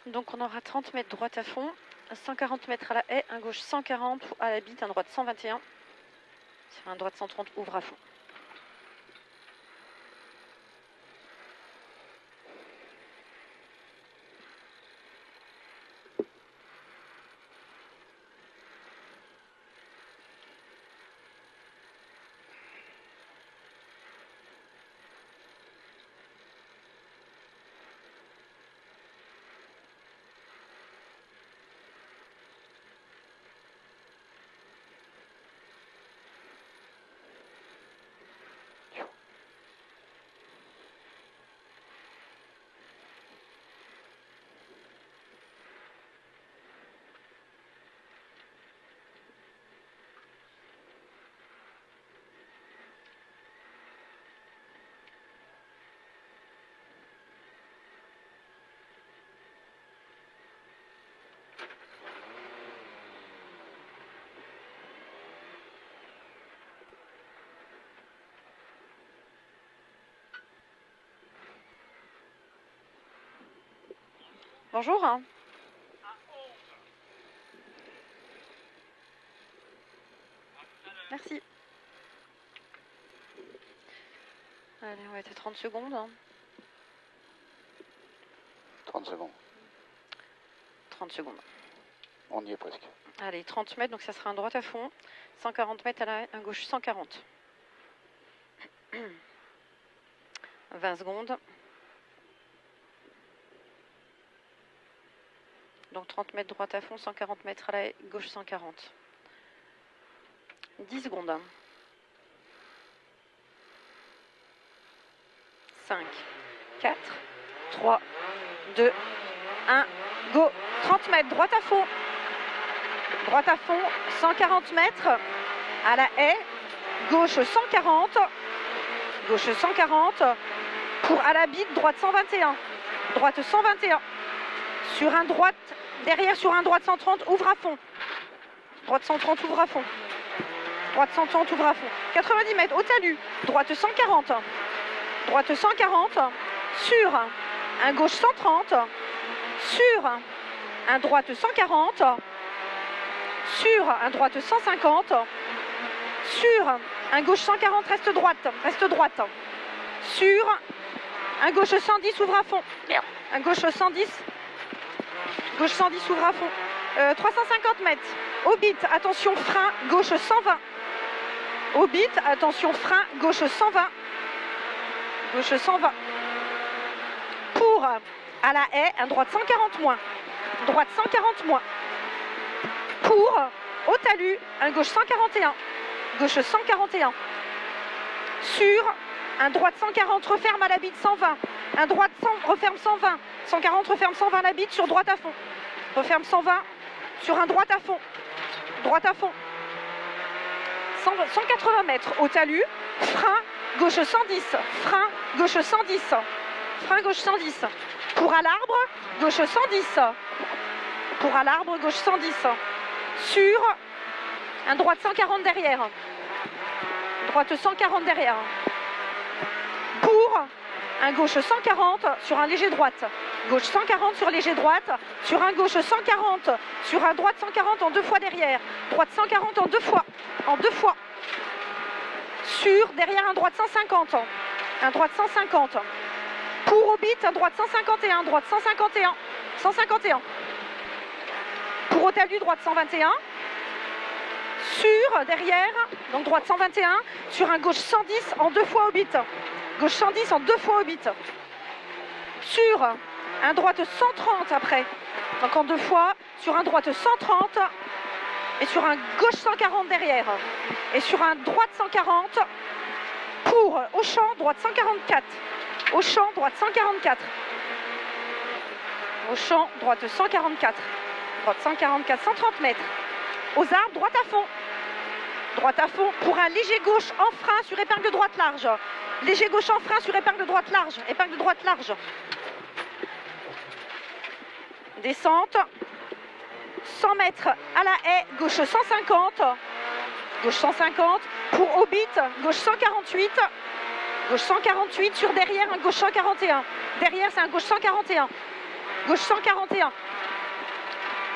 Donc on aura 30 mètres droite à fond, 140 mètres à la haie, un gauche 140, à la bite, un droite 121. Sur un droite 130, ouvre à fond. Bonjour. Merci. Allez, on va être à 30 secondes. 30 secondes. 30 secondes. On y est presque. Allez, 30 mètres, donc ça sera un droite à fond. 140 mètres à la haie, un gauche 140. 20 secondes. Donc 30 mètres droite à fond, 140 mètres à la haie, gauche 140. 10 secondes. 5, 4, 3, 2, 1, go. 30 mètres, droite à fond. Droite à fond, 140 mètres à la haie, gauche 140. Gauche 140. Pour à la bite, droite 121. Droite 121. Sur un droite, derrière sur un droite 130, ouvre à fond. Droite 130, ouvre à fond. Droite 130, ouvre à fond. 90 mètres, au talus. Droite 140. Droite 140. Sur un gauche 130. Sur un droite 140. Sur un droite 150. Sur un gauche 140, reste droite. Reste droite. Sur un gauche 110, ouvre à fond. Un gauche 110. Gauche 110, ouvre à fond. 350 mètres. Au bit, attention, frein, gauche 120. Au bit, attention, frein, gauche 120. Gauche 120. Pour, à la haie, un droite 140 moins. Droite 140 moins. Pour, au talus, un gauche 141. Gauche 141. Sur, un droite 140, referme à la bite 120. Un droite 100, referme 120. 140, referme 120 la bite sur droite à fond. Referme 120 sur un droite à fond. Droite à fond. 180 mètres au talus. Frein, gauche 110. Frein, gauche 110. Frein, gauche 110. Pour à l'arbre, gauche 110. Pour à l'arbre, gauche 110. Sur un droite 140 derrière. Droite 140 derrière. Pour un gauche 140 sur un léger droite. Gauche 140 sur léger droite. Sur un gauche 140. Sur un droite 140 en deux fois derrière. Droite 140 en deux fois. En deux fois. Sur derrière un droite 150. Un droite 150. Pour au bit, un droite 151. Droite 151. 151. Pour au talus, droite 121. Sur derrière, donc droite 121. Sur un gauche 110 en deux fois au bit. Gauche 110 en deux fois au bit. Sur un droite 130 après. Donc en deux fois. Sur un droite 130. Et sur un gauche 140 derrière. Et sur un droite 140. Pour au champ, droite 144. Au champ, droite 144. Au champ, droite 144. Droite 144, 130 mètres. Aux arbres, droite à fond. Droite à fond pour un léger gauche en frein sur épingle droite large. Léger gauche en frein sur épingle droite large. Épingle droite large. Descente. 100 mètres à la haie, gauche 150. Gauche 150. Pour au bit, gauche 148. Gauche 148 sur derrière, un gauche 141. Derrière, c'est un gauche 141. Gauche 141.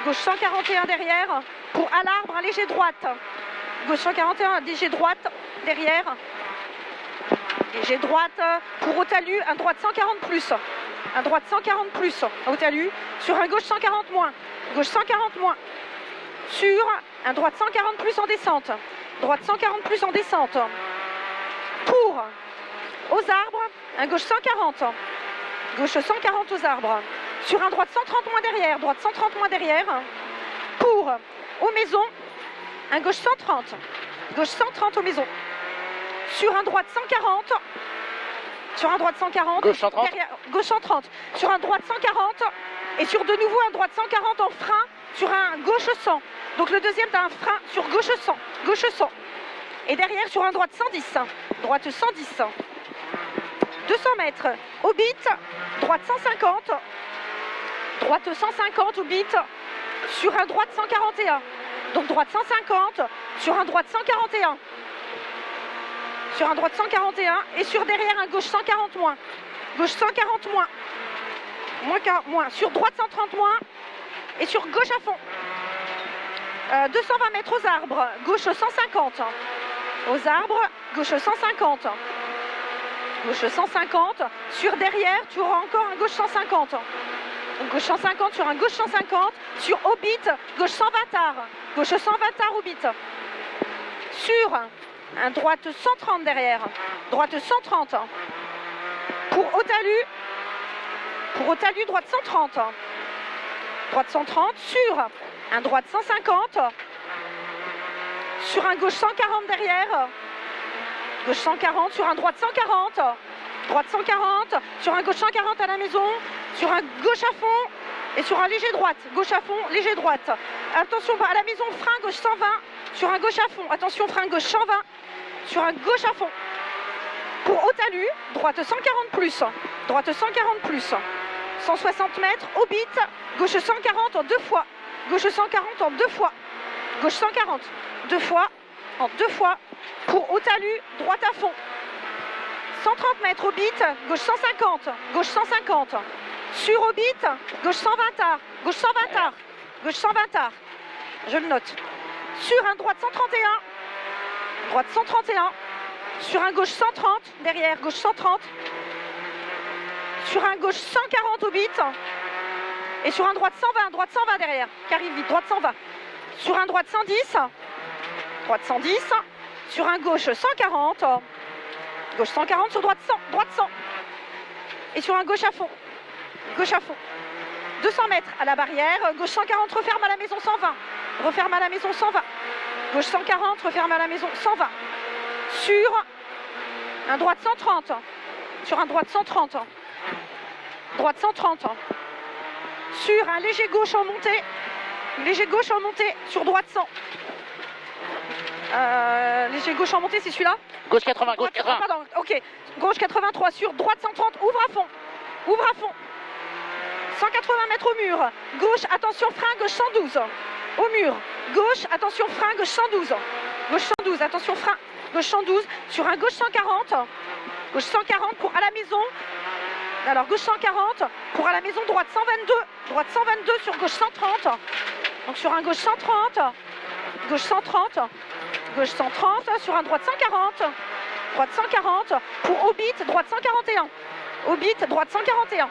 Gauche 141 derrière. Pour à l'arbre, un léger droite. Gauche 141, un léger droite derrière. Léger droite pour au talus, un droite 140 plus. Un droite 140 plus au talus. Sur un gauche 140 moins. Gauche 140 moins. Sur un droite 140 plus en descente. Droite 140 plus en descente. Pour aux arbres, un gauche 140. Gauche 140 aux arbres. Sur un droite 130 moins derrière. Droite 130 moins derrière. Pour aux maisons, un gauche 130. Gauche 130 aux maisons. Sur un droite 140. Sur un droite 140. Gauche 130. Derrière, gauche 130. Sur un droite 140. Et sur de nouveau un droite 140 en frein. Sur un gauche 100. Donc le deuxième, tu as un frein sur gauche 100. Gauche 100. Et derrière sur un droite 110. Droite 110. 200 mètres. Au bit. Droite 150. Droite 150 au bit. Sur un droite 141. Donc droite 150. Sur un droite 141. Sur un droite 141. Et sur derrière un gauche 140 moins. Gauche 140 moins. Moins. Sur droite 130 moins. Et sur gauche à fond. 220 mètres aux arbres. Gauche 150. Aux arbres. Gauche 150. Gauche 150. Sur derrière, tu auras encore un gauche 150. Donc gauche 150 sur un gauche 150. Sur au bit, gauche 120 tard. Gauche 120 tard au bit. Sur un droite 130 derrière. Droite 130. Pour au talus. Pour au talus, droite 130. Droite 130 sur un droite 150. Sur un gauche 140 derrière. Gauche 140 sur un droite 140. Droite 140 sur un gauche 140 à la maison. Sur un gauche à fond et sur un léger droite. Gauche à fond, léger droite. Attention à la maison, frein gauche 120. Sur un gauche à fond. Attention, frein gauche 120. Sur un gauche à fond. Pour au talus, droite 140 plus. Droite 140 plus. 160 mètres au bit. Gauche 140 en deux fois. Gauche 140 en deux fois. Gauche 140. Deux fois. En deux fois. Pour au talus, droite à fond. 130 mètres au bit. Gauche 150. Gauche 150. Sur au bit. Gauche 120 tard. Gauche 120 tard. Gauche 120 tard. Je le note. Sur un droite 131. Droite 131. Sur un gauche 130. Derrière. Gauche 130. Sur un gauche 140 au bit. Et sur un droite 120. Droite 120 derrière. Qui arrive vite. Droite 120. Sur un droite 110. Droite 110. Sur un gauche 140. Gauche 140 sur droite 100. Droite 100. Et sur un gauche à fond. Gauche à fond. 200 mètres à la barrière. Gauche 140, referme à la maison 120. Referme à la maison 120. Gauche 140, referme à la maison 120. Sur un droite 130. Sur un droite 130. Droite 130. Sur un léger gauche en montée. Léger gauche en montée sur droite 100. Léger gauche en montée, c'est celui-là? Gauche 80, gauche 80. Pardon, ok. Gauche 83 sur droite 130, ouvre à fond. Ouvre à fond. 180 mètres au mur. Gauche, attention, frein, gauche 112. Au mur. Gauche, attention, frein, gauche 112. Gauche 112, attention, frein, gauche 112. Sur un gauche 140. Gauche 140 pour à la maison. Alors, gauche 140 pour à la maison, droite 122. Droite 122 sur gauche 130. Donc, sur un gauche 130. Gauche 130. Gauche 130 sur un droite 140. Droite 140 pour au bit, droite 141. Au bit, droite 141.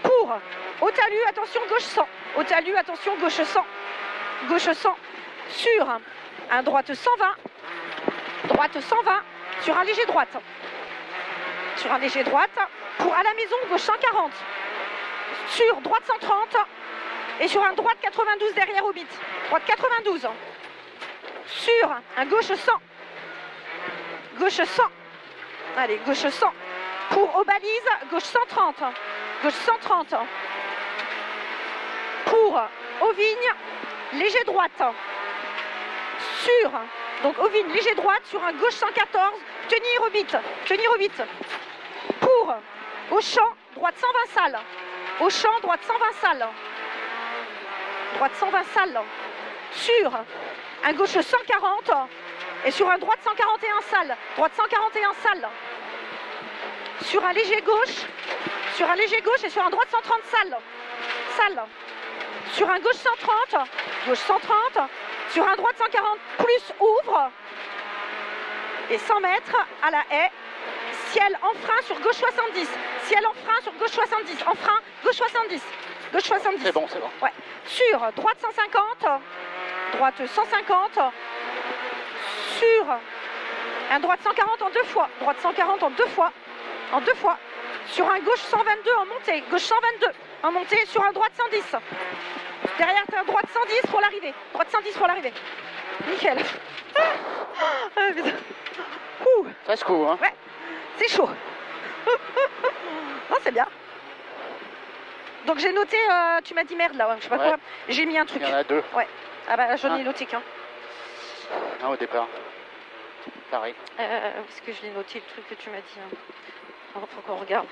Pour au talus, attention, gauche 100. Au talus, attention, gauche 100. Gauche 100 sur un droite 120. Droite 120 sur un léger droite. Sur un léger droite pour à la maison, gauche 140. Sur droite 130 et sur un droite 92 derrière au bit. Droite 92. Sur un gauche 100. Gauche 100. Allez, gauche 100. Pour aux balises, gauche 130. Gauche 130. Pour aux vignes, léger droite. Sur, donc aux vignes, léger droite, sur un gauche 114. Tenir au bit. Tenir au bit. Pour au champ, droite 120 salles. Au champ, droite 120 salles. Droite 120 salles. Sur un gauche 140 et sur un droite 141 salles. Droite 141 salles. Sur un léger gauche et sur un droite 130 salles. sale. Sur un gauche 130, gauche 130, sur un droite 140 plus ouvre. Et 100 mètres à la haie, ciel en frein sur gauche 70, ciel en frein sur gauche 70, en frein gauche 70, gauche 70. C'est bon, c'est bon. Ouais. Sur droite 150, droite 150, sur un droite 140 en 2 fois, droite 140 en 2 fois, sur un gauche 122 en montée, gauche 122 en montée, sur un droite 110. Derrière, tu as un droite 110 pour l'arrivée, droite 110 pour l'arrivée. Nickel. Ah, putain. Ouh. Ça se court, hein. Ouais, c'est chaud. Non, c'est bien. Donc j'ai noté, tu m'as dit merde là, je sais pas Ouais. quoi. J'ai mis un truc. Il y en a 2. Ouais. Ah bah j'en ai Un. noté qu'un. Un au départ. Pareil. Parce que je l'ai noté le truc que tu m'as dit. Hein. Alors, faut qu'on regarde.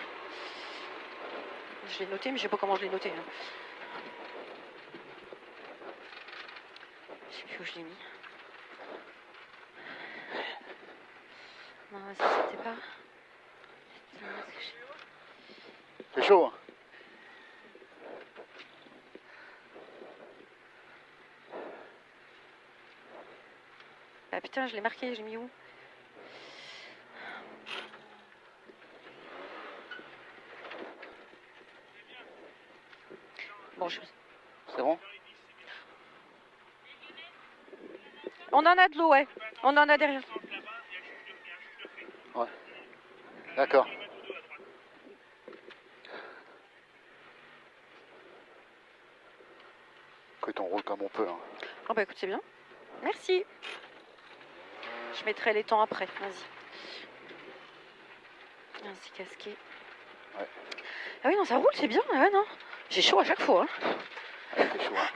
Je l'ai noté, mais je sais pas comment je l'ai noté. Hein. Je sais plus où je l'ai mis. Non, ça c'était pas. C'est chaud, hein. Ah putain, je l'ai marqué, j'ai mis où? Bon, C'est bon? On en a de l'eau, ouais. On en a derrière. Ouais. D'accord. Écoute, on roule comme on peut, hein. Oh bah écoute, c'est bien. Merci. Je mettrai les temps après, vas-y. Ainsi casqué. Ouais. Ah oui, non, ça roule, c'est bien, ouais, non. J'ai chaud à chaque fois. Hein. Ouais, c'est chaud, hein.